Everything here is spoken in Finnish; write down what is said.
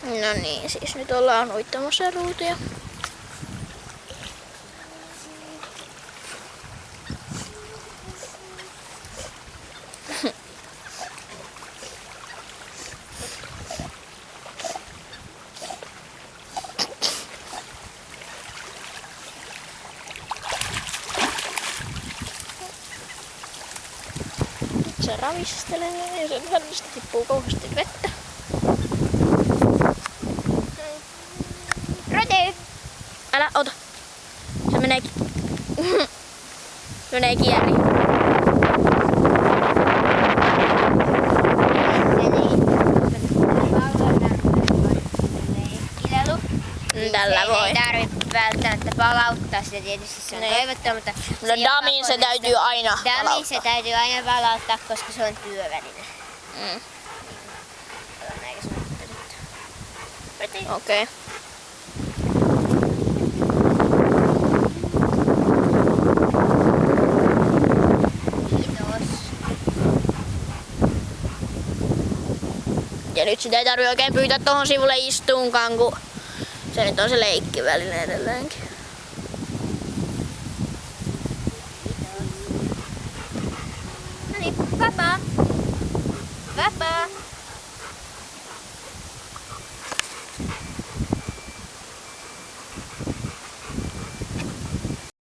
No niin, siis nyt ollaan uittamassa ruutuja. Se ravistelee ja se välistä tippuu kauheasti vettä. Rode! Älä ota. Se menee, menee kieli. Tällä voi. Ei tarvitse välttämättä palauttaa sitä, tietysti se on toivottua, mutta... No damiin se täytyy aina Damiin se täytyy aina palauttaa, koska se on työväline. Okei. Kiitos. Ja nyt sitä ei tarvitse oikein pyytää tohon sivulle istuunkaan, kun se nyt on se leikkiväline edelleenkin. No niin, papa. Papa.